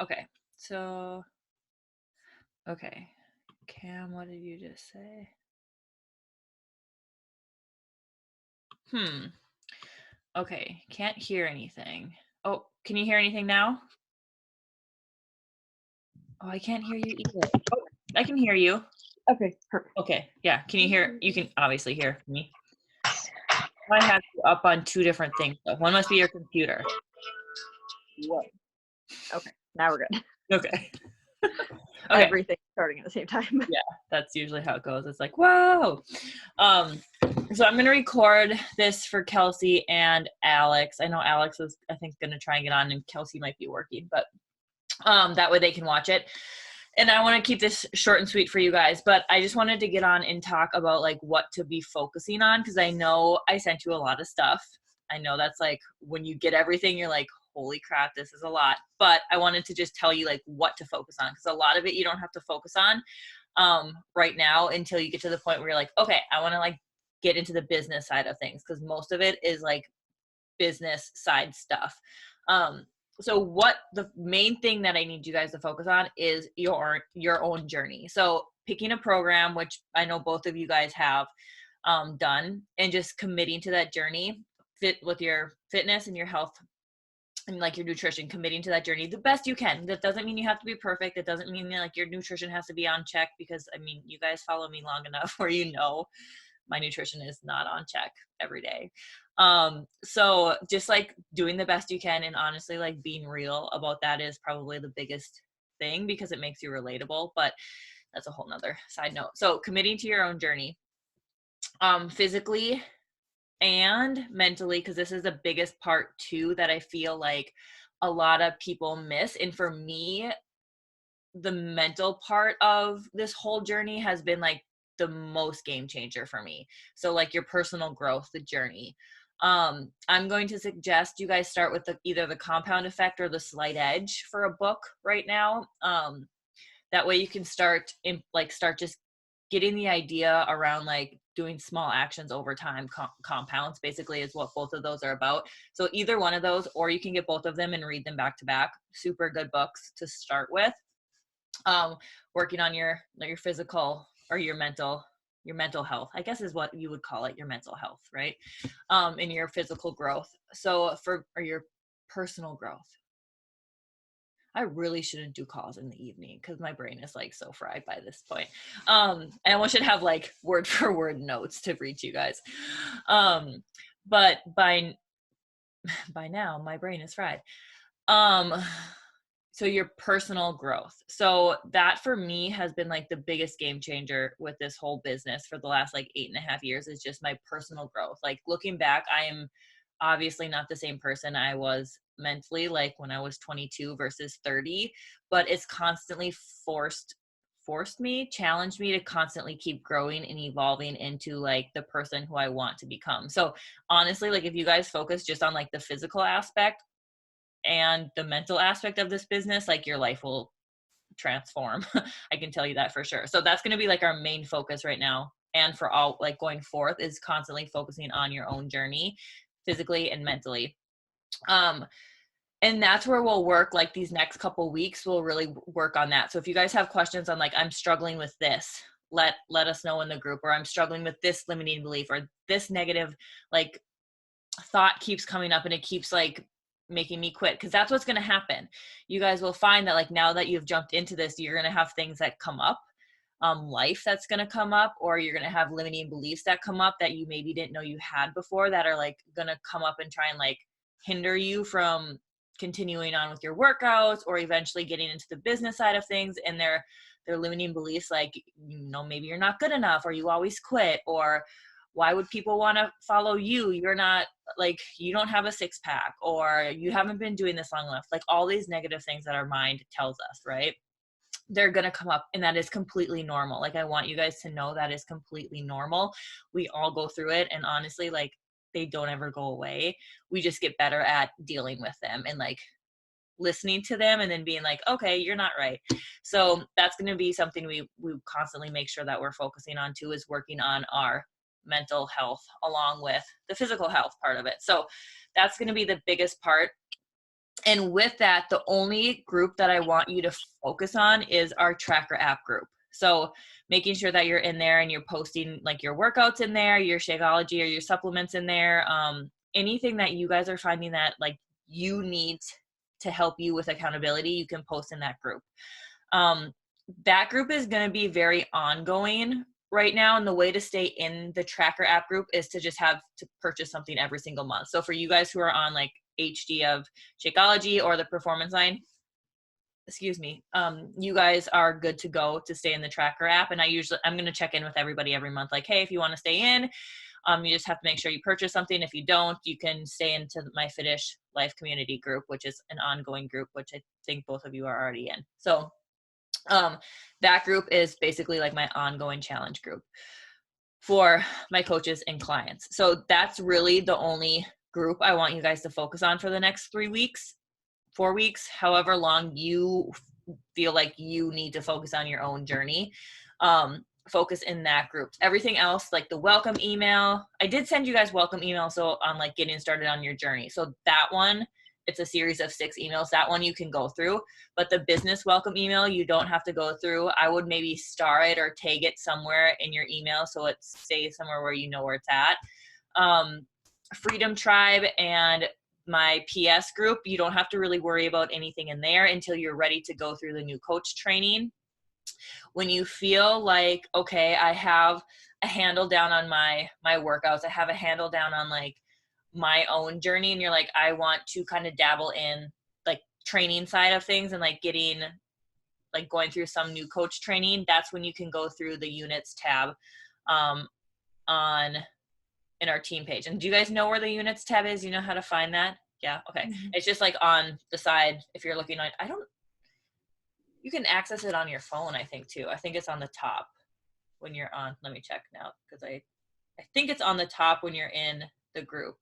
Okay. So, okay. Cam, what did you just say? Hmm. Okay. Can't hear anything. Oh, can you hear anything now? Oh, I can't hear you either. Oh, I can hear you. Okay, perfect. Okay. Yeah. Can you hear? You can obviously hear me. I have you up on two different things. Though. One must be your computer. Whoa. Okay, now we're good. Okay. Okay. Everything starting at the same time. Yeah, that's usually how it goes. It's like, whoa. Um, so I'm going to record this for Kelsey and Alex. I know Alex is, I think, going to try and get on, and Kelsey might be working, but that way they can watch it. And I want to keep this short and sweet for you guys, but I just wanted to get on and talk about like what to be focusing on, because I know I sent you a lot of stuff. I know that's like when you get everything, you're like, holy crap, this is a lot. But I wanted to just tell you like what to focus on, because a lot of it you don't have to focus on right now until you get to the point where you're like, okay, I want to like get into the business side of things, because most of it is like business side stuff. Um, so what the main thing that I need you guys to focus on is your own journey. So picking a program, which I know both of you guys have done, and just committing to that journey, fit with your fitness and your health and like your nutrition, committing to that journey the best you can. That doesn't mean you have to be perfect. It doesn't mean like your nutrition has to be on check, because I mean, you guys follow me long enough where you know my nutrition is not on check every day. So just like doing the best you can, and honestly like being real about that is probably the biggest thing, because it makes you relatable. But that's a whole nother side note. So committing to your own journey, physically and mentally, because this is the biggest part too that I feel like a lot of people miss. And for me, the mental part of this whole journey has been like the most game changer for me. So like your personal growth, the journey. I'm going to suggest you guys start with either the Compound Effect or the Slight Edge for a book right now. That way you can start just getting the idea around like doing small actions over time. Compounds basically is what both of those are about. So either one of those, or you can get both of them and read them back to back. Super good books to start with. um, Working on your physical or your mental health, I guess is what you would call it, your mental health, right? And your physical growth. So or your personal growth. I really shouldn't do calls in the evening because my brain is like so fried by this point. I almost should have like word for word notes to read you guys. But by now my brain is fried. Um, so your personal growth. So that for me has been like the biggest game changer with this whole business for the last like 8.5 years, is just my personal growth. Like looking back, I am obviously not the same person I was mentally like when I was 22 versus 30, but it's constantly challenged me to constantly keep growing and evolving into like the person who I want to become. So honestly, like if you guys focus just on like the physical aspect and the mental aspect of this business, like your life will transform. I can tell you that for sure. So that's going to be like our main focus right now. And for all like going forth is constantly focusing on your own journey, physically and mentally. Um, and that's where we'll work like these next couple weeks. We'll really work on that. So if you guys have questions on like, I'm struggling with this, let us know in the group, or I'm struggling with this limiting belief, or this negative like thought keeps coming up and it keeps like making me quit, because that's what's going to happen. You guys will find that like now that you've jumped into this, you're going to have things that come up, life that's going to come up, or you're going to have limiting beliefs that come up that you maybe didn't know you had before, that are like going to come up and try and like hinder you from continuing on with your workouts or eventually getting into the business side of things. And they're limiting beliefs like, maybe you're not good enough, or you always quit, or why would people want to follow you? You're not like, you don't have a six pack, or you haven't been doing this long enough. Like all these negative things that our mind tells us, right? They're going to come up, and that is completely normal. Like I want you guys to know that is completely normal. We all go through it. And honestly, like they don't ever go away. We just get better at dealing with them and like listening to them and then being like, okay, you're not right. So that's going to be something we constantly make sure that we're focusing on too, is working on our mental health along with the physical health part of it. So that's going to be the biggest part. And with that, the only group that I want you to focus on is our Tracker app group. So making sure that you're in there and you're posting like your workouts in there, your Shakeology or your supplements in there, anything that you guys are finding that like you need to help you with accountability, you can post in that group. That group is going to be very ongoing right now. And the way to stay in the Tracker app group is to just have to purchase something every single month. So for you guys who are on like HD of Shakeology or the Performance Line, you guys are good to go to stay in the Tracker app. And I'm going to check in with everybody every month. Like, hey, if you want to stay in, you just have to make sure you purchase something. If you don't, you can stay into my Fitish Life community group, which is an ongoing group, which I think both of you are already in. So that group is basically like my ongoing challenge group for my coaches and clients. So that's really the only group I want you guys to focus on for the next 3 weeks, 4 weeks, however long you feel like you need to focus on your own journey. Focus in that group. Everything else, like the welcome email, I did send you guys welcome email. So on like getting started on your journey. So that one, it's a series of 6 emails. That one you can go through, but the business welcome email, you don't have to go through. I would maybe star it or tag it somewhere in your email so it stays somewhere where you know where it's at. Freedom Tribe and my PS group, you don't have to really worry about anything in there until you're ready to go through the new coach training. When you feel like, okay, I have a handle down on my workouts, I have a handle down on like my own journey, and you're like, I want to kind of dabble in like training side of things and like going through some new coach training, that's when you can go through the units tab in our team page. And do you guys know where the units tab is? You know how to find that? Yeah. Okay. Mm-hmm. It's just like on the side. If you're looking on, you can access it on your phone, I think too. I think it's on the top when you're on, let me check now. Cause I think it's on the top when you're in the group.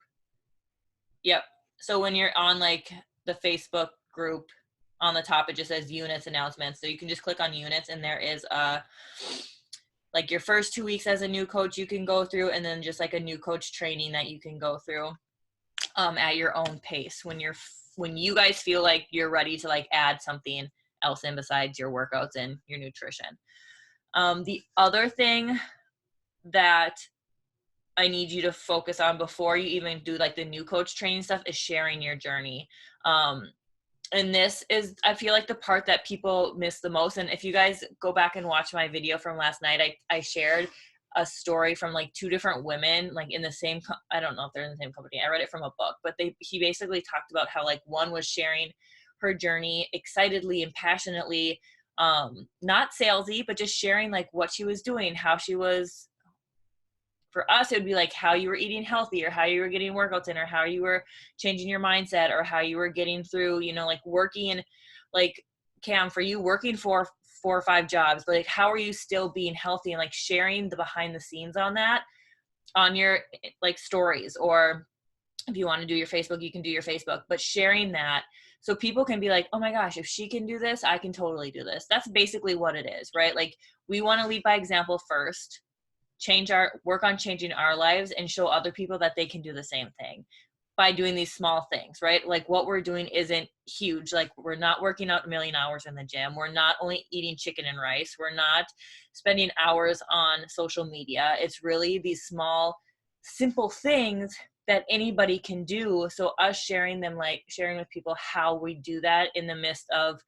Yep. So when you're on like the Facebook group, on the top, it just says units announcements. So you can just click on units, and there is like your first 2 weeks as a new coach you can go through, and then just like a new coach training that you can go through at your own pace when you guys feel like you're ready to like add something else in besides your workouts and your nutrition. The other thing that I need you to focus on before you even do like the new coach training stuff is sharing your journey. And this is, I feel like, the part that people miss the most. And if you guys go back and watch my video from last night, I shared a story from like 2 different women, like in the same, I don't know if they're in the same company. I read it from a book, but he basically talked about how like one was sharing her journey excitedly and passionately, not salesy, but just sharing like what she was doing, how she was. For us, it would be like how you were eating healthy, or how you were getting workouts in, or how you were changing your mindset, or how you were getting through, like working, like Cam, for you working 4 or 5 jobs, but like how are you still being healthy, and like sharing the behind the scenes on that on your like stories, or if you want to do your Facebook, you can do your Facebook, but sharing that so people can be like, oh my gosh, if she can do this, I can totally do this. That's basically what it is, right? Like we want to lead by example first, work on changing our lives, and show other people that they can do the same thing by doing these small things, right? Like what we're doing isn't huge. Like we're not working out a million hours in the gym. We're not only eating chicken and rice. We're not spending hours on social media. It's really these small, simple things that anybody can do. So us sharing with people how we do that in the midst of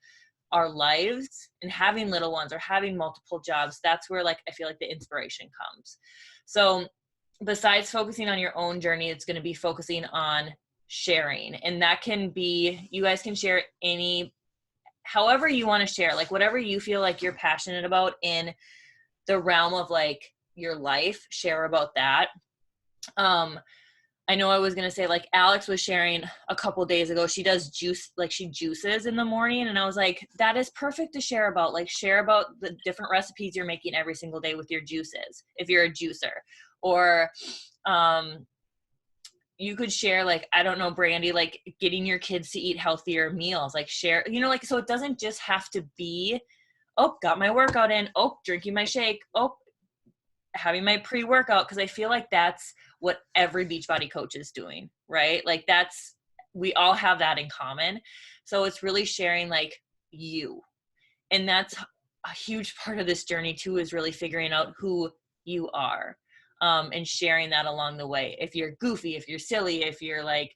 our lives and having little ones or having multiple jobs, that's where like I feel like the inspiration comes. So besides focusing on your own journey, it's going to be focusing on sharing, and that can be, you guys can share however you want to share, like whatever you feel like you're passionate about in the realm of like your life, share about that. I know I was going to say, like Alex was sharing a couple days ago, she does juice, like she juices in the morning. And I was like, that is perfect to share about, like share about the different recipes you're making every single day with your juices, if you're a juicer. Or you could share, like, I don't know, Brandy, like getting your kids to eat healthier meals, like share, like, so it doesn't just have to be, oh, got my workout in, oh, drinking my shake, oh, having my pre-workout, because I feel like that's what every Beachbody coach is doing, right? Like that's we all have that in common. So it's really sharing like you. And that's a huge part of this journey too, is really figuring out who you are, and sharing that along the way. If you're goofy, if you're silly, if you're like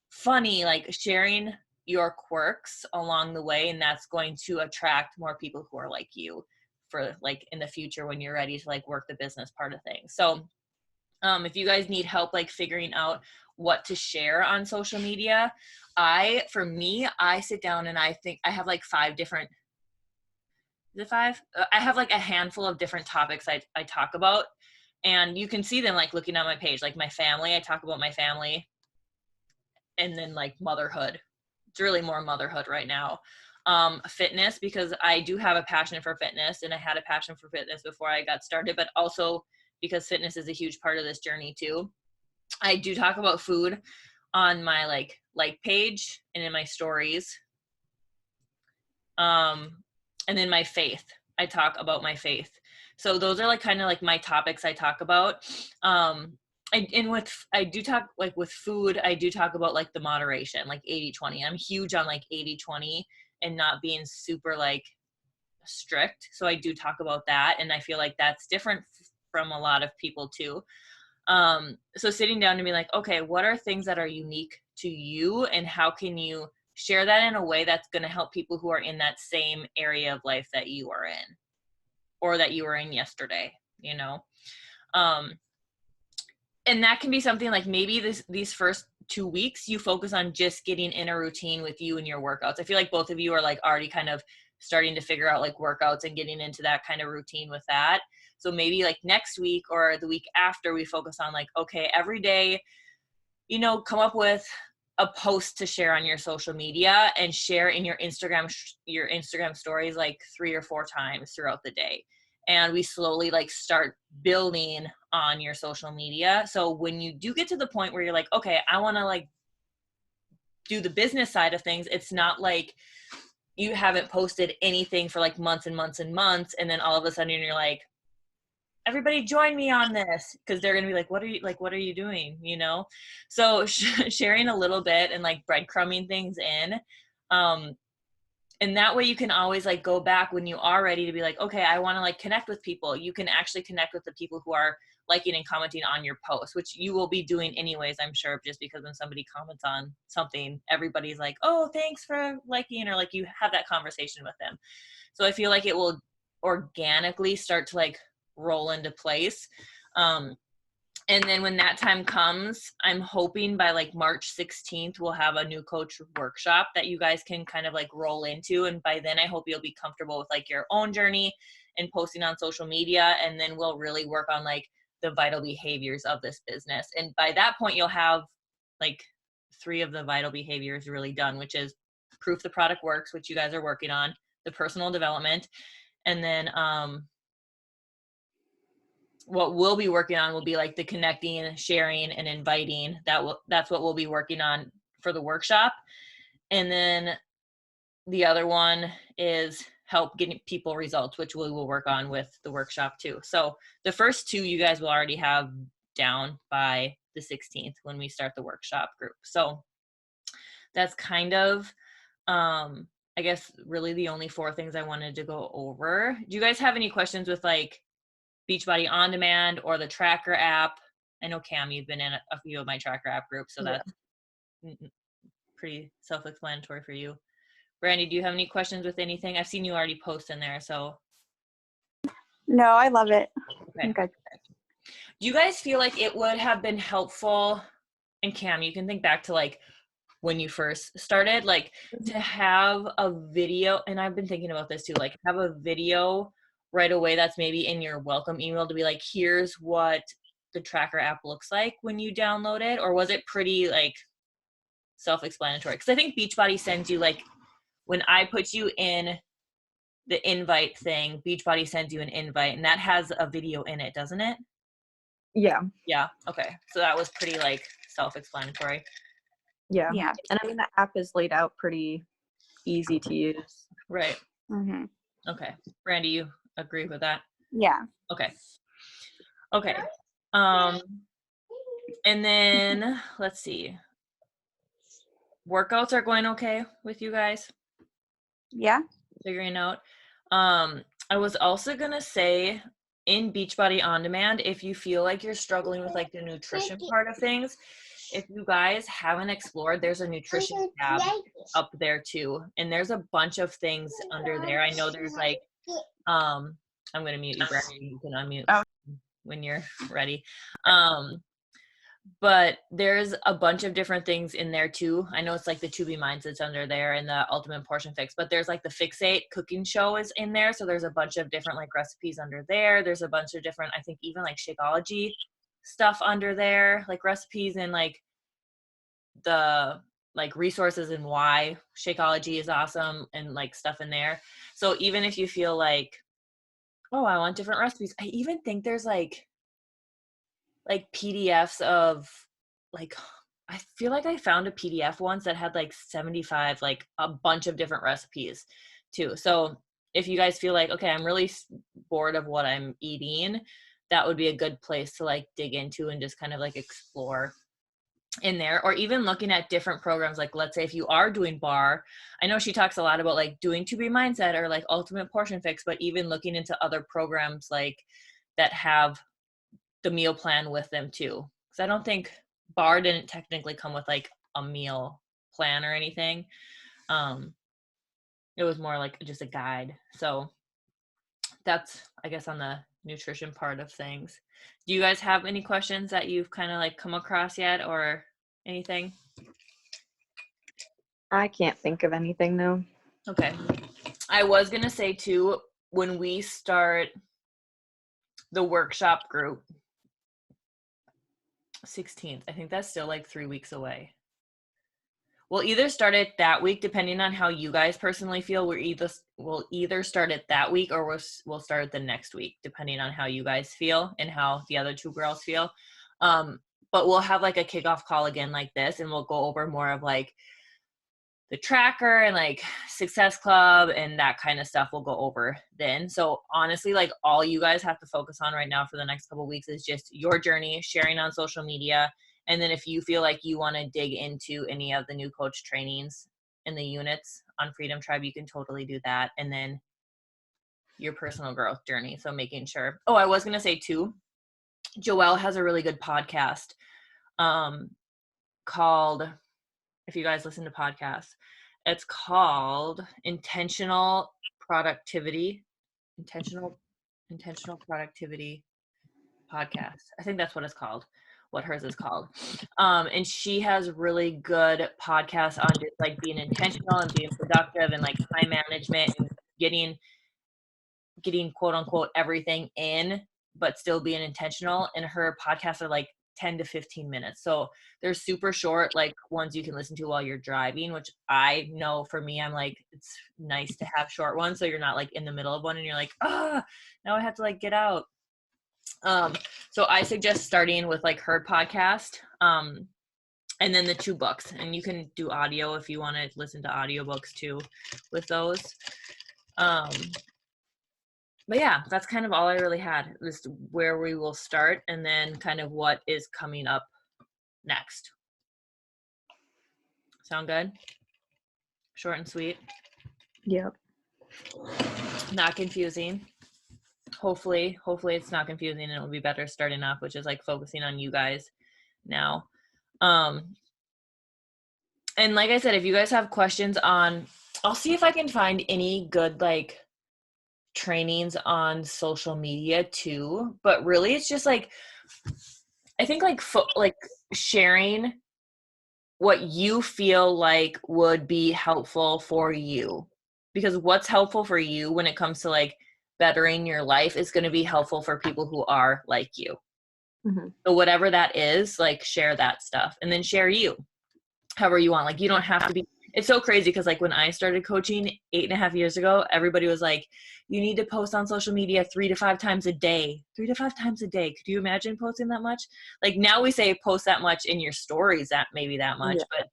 funny, like sharing your quirks along the way, and that's going to attract more people who are like you for like in the future when you're ready to like work the business part of things. So if you guys need help like figuring out what to share on social media, for me, I sit down and I think I have like 5 different, is it 5? I have like a handful of different topics I talk about, and you can see them like looking at my page, like my family, I talk about my family, and then like motherhood. It's really more motherhood right now. Fitness, because I do have a passion for fitness, and I had a passion for fitness before I got started, but also because fitness is a huge part of this journey too. I do talk about food on my like page and in my stories. And then my faith, I talk about my faith. So those are like kind of like my topics I talk about. I do talk like with food, I do talk about like the moderation, like 80-20. I'm huge on like 80-20 and not being super like strict. So I do talk about that. And I feel like that's different from a lot of people too. So sitting down to be like, okay, what are things that are unique to you, and how can you share that in a way that's going to help people who are in that same area of life that you are in, or that you were in yesterday, you know? And that can be something like maybe these first 2 weeks, you focus on just getting in a routine with you and your workouts. I feel like both of you are like already kind of starting to figure out like workouts and getting into that kind of routine with that. So maybe like next week or the week after, we focus on like, okay, every day, you know, come up with a post to share on your social media and share in your Instagram stories like 3 or 4 times throughout the day. And we slowly like start building on your social media. So when you do get to the point where you're like, okay, I want to like do the business side of things, it's not like you haven't posted anything for like months and months and months, and then all of a sudden you're like, everybody join me on this, because they're going to be like, what are you doing, you know? So sharing a little bit and like breadcrumbing things in, and that way you can always like go back when you are ready to be like, okay, I want to like connect with people. You can actually connect with the people who are liking and commenting on your post, which you will be doing anyways, I'm sure, just because when somebody comments on something, everybody's like, oh, thanks for liking, or like you have that conversation with them. So I feel like it will organically start to like roll into place. And then when that time comes, I'm hoping by like March 16th, we'll have a new coach workshop that you guys can kind of like roll into. And by then I hope you'll be comfortable with like your own journey and posting on social media. And then we'll really work on like the vital behaviors of this business. And by that point, you'll have like 3 of the vital behaviors really done, which is proof the product works, which you guys are working on, the personal development, and then what we'll be working on will be like the connecting, sharing, and inviting. That's what we'll be working on for the workshop. And then the other one is help getting people results, which we will work on with the workshop too. So the first 2 you guys will already have down by the 16th when we start the workshop group. So that's kind of, I guess, really the only 4 things I wanted to go over. Do you guys have any questions with like Beachbody On Demand or the Tracker app? I know Cam, you've been in a few of my Tracker app groups, so that's pretty self-explanatory for you. Brandy, do you have any questions with anything? I've seen you already post in there, so. No, I love it. Okay. Okay. Do you guys feel like it would have been helpful, and Cam, you can think back to like when you first started, like to have a video, and I've been thinking about this too, like have a video right away that's maybe in your welcome email to be like, here's what the Tracker app looks like when you download it? Or was it pretty like self-explanatory? Because I think Beachbody sends you like, when I put you in the invite thing, Beachbody sends you an invite, and that has a video in it, doesn't it? Yeah. Yeah. Okay. So that was pretty like self-explanatory. Yeah. Yeah. And I mean, the app is laid out pretty easy to use. Right. Mm-hmm. Okay. Brandy, you agree with that? Yeah. Okay. Okay. And then let's see. workouts are going okay with you guys? Yeah. Figuring out. I was also gonna say in Beachbody On Demand, if you feel like you're struggling with like the nutrition part of things, if you guys haven't explored, there's a nutrition tab up there too. And there's a bunch of things under there. I know there's like, I'm gonna mute you, Brandon. You can unmute when you're ready. But there's a bunch of different things in there too. I know it's like the To Be Mindsets under there and the Ultimate Portion Fix, but there's like the Fixate cooking show is in there. So there's a bunch of different like recipes under there. There's a bunch of different, I think even like Shakeology stuff under there, like recipes and like the like resources and why Shakeology is awesome and like stuff in there. So even if you feel like, oh, I want different recipes, I even think there's like PDFs of like, I feel like I found a PDF once that had like 75, like a bunch of different recipes too. So if you guys feel like, okay, I'm really bored of what I'm eating, that would be a good place to like dig into and just kind of like explore in there. Or even looking at different programs, like let's say if you are doing bar, I know she talks a lot about like doing To Be Mindset or like Ultimate Portion Fix, but even looking into other programs like that have the meal plan with them too, because I don't think bar didn't technically come with like a meal plan or anything. It was more like just a guide. So that's, I guess, on the nutrition part of things. Do you guys have any questions that you've kind of like come across yet or anything? I can't think of anything, no. Okay. I was gonna say too, when we start the workshop group, 16th, I think that's still like 3 weeks away. We'll either start it that week, depending on how you guys personally feel. We'll either start it that week or we'll start it the next week, depending on how you guys feel and how the other two girls feel. But we'll have like a kickoff call again like this, and we'll go over more of like the tracker and like Success Club and that kind of stuff we'll go over then. So honestly, like all you guys have to focus on right now for the next couple of weeks is just your journey, sharing on social media. And then if you feel like you want to dig into any of the new coach trainings in the units on Freedom Tribe, you can totally do that. And then your personal growth journey. So making sure. Oh, I was going to say too, Joelle has a really good podcast called, if you guys listen to podcasts, it's called Intentional Productivity Podcast. I think that's what it's called, what hers is called. And she has really good podcasts on just like being intentional and being productive and like time management and getting quote unquote everything in, but still being intentional. And her podcasts are like 10 to 15 minutes. So they're super short, like ones you can listen to while you're driving, which I know for me, I'm like, it's nice to have short ones. So you're not like in the middle of one and you're like, now I have to like get out. So I suggest starting with like her podcast, and then the 2 books, and you can do audio if you want to listen to audiobooks too with those. But yeah, that's kind of all I really had, just where we will start and then kind of what is coming up next. Sound good? Short and sweet. Yep. Not confusing. Hopefully it's not confusing and it'll be better starting off, which is like focusing on you guys now. And like I said, if you guys have questions on, I'll see if I can find any good like trainings on social media too, but really it's just like, I think like sharing what you feel like would be helpful for you, because what's helpful for you when it comes to like bettering your life is going to be helpful for people who are like you. Mm-hmm. So whatever that is, like share that stuff and then share you however you want. Like you don't have to be, it's so crazy because like when I started coaching 8.5 years ago, everybody was like, you need to post on social media 3 to 5 times a day. 3 to 5 times a day. Could you imagine posting that much? Like now we say post that much in your stories, that maybe that much, Yeah. but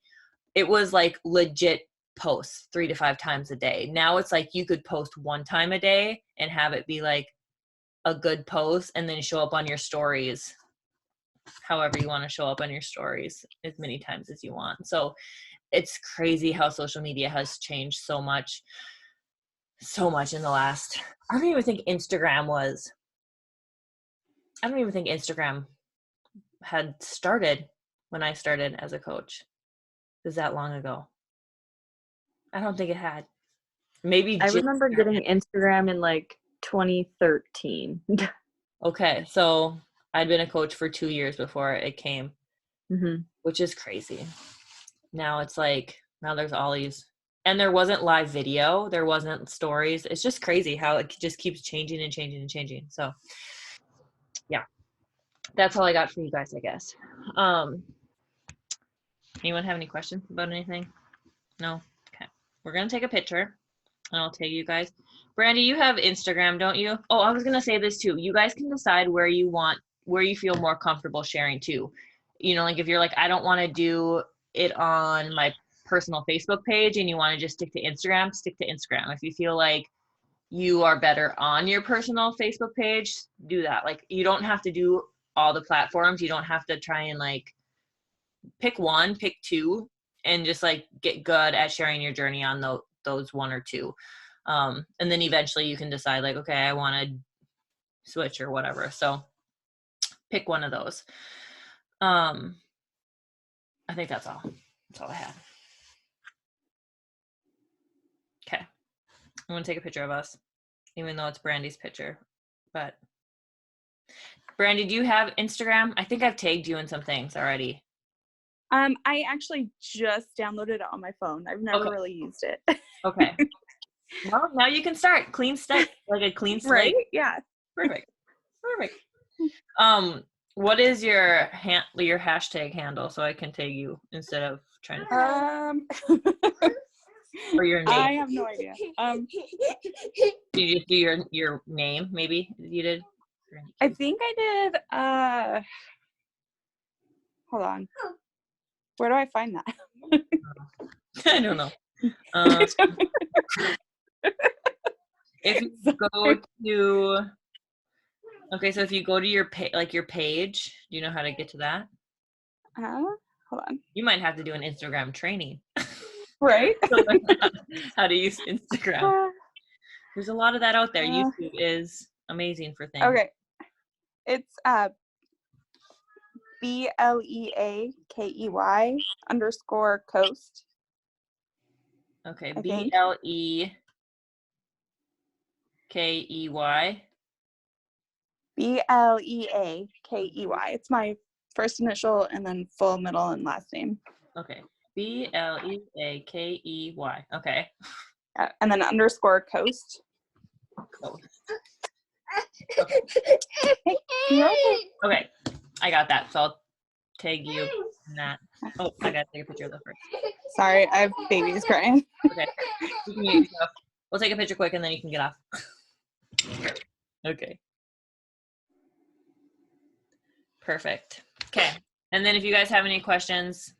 it was like legit posts 3 to 5 times a day. Now it's like you could post 1 time a day and have it be like a good post and then show up on your stories however you want to show up on your stories as many times as you want. So it's crazy how social media has changed so much in the last, I don't even think Instagram had started when I started as a coach. It was that long ago. I don't think it had. Maybe I just remember started. getting Instagram in like 2013. Okay, so I'd been a coach for 2 years before it came, Mm-hmm. which is crazy. Now it's like, now there's all these, and there wasn't live video, there wasn't stories. It's just crazy how it just keeps changing and changing and changing. So yeah, that's all I got for you guys, I guess. Anyone have any questions about anything? No? Okay. We're going to take a picture and I'll tag you guys. Brandy, you have Instagram, don't you? Oh, I was going to say this too. You guys can decide where you feel more comfortable sharing too. You know, like if you're like, I don't want to do it on my personal Facebook page and you want to just stick to Instagram, stick to Instagram. If you feel like you are better on your personal Facebook page, do that. Like you don't have to do all the platforms. You don't have to try and like pick one, pick two, and just like get good at sharing your journey on those one or two. And then eventually you can decide like, okay, I want to switch or whatever. So pick one of those. I think that's all. That's all I had. Okay. I'm going to take a picture of us, even though it's Brandy's picture. But Brandy, do you have Instagram? I think I've tagged you in some things already. I actually just downloaded it on my phone. I've never Okay. really used it. Okay. Well, now you can start. Clean slate, like a clean slate. Right? Yeah. Perfect. What is your hashtag handle so I can tag you instead of trying to or your name? I have no idea. Did you just do your name? Maybe you did. I think I did. Hold on. Where do I find that? I don't know. If you go to, okay, so if you go to your page, do you know how to get to that? Hold on. You might have to do an Instagram training. Right? How to use Instagram. There's a lot of that out there. YouTube is amazing for things. Okay. It's BLEAKEY _coast. Okay, I think. BLEKEY. BLEAKEY. It's my first initial and then full middle and last name. Okay. BLEAKEY. Okay. And then _coast. Coast. Okay. Hey, you're okay. Okay. I got that. So I'll tag you in that. Oh, I gotta take a picture of the first. Sorry, I have babies crying. Okay. You can mute yourself. We'll take a picture quick and then you can get off. Okay. Perfect. Okay. And then if you guys have any questions,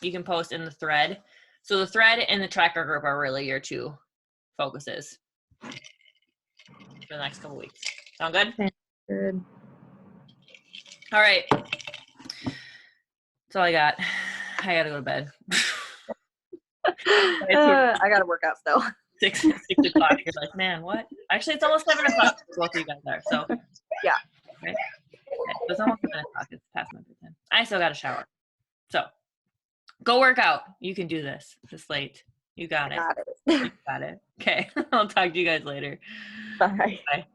you can post in the thread. So the thread and the tracker group are really your two focuses for the next couple weeks. Sound good? Good. All right. That's all I got. I gotta go to bed. I gotta work out still. 6 o'clock. You're like, man, what? Actually, it's almost 7 o'clock. Both of you guys are. So Yeah. Right? Okay, so it's almost 7 o'clock. It's past my bedtime. I still got a shower. So go work out. You can do this. It's late. You got it. Got it. You got it. Okay. I'll talk to you guys later. Bye. Bye.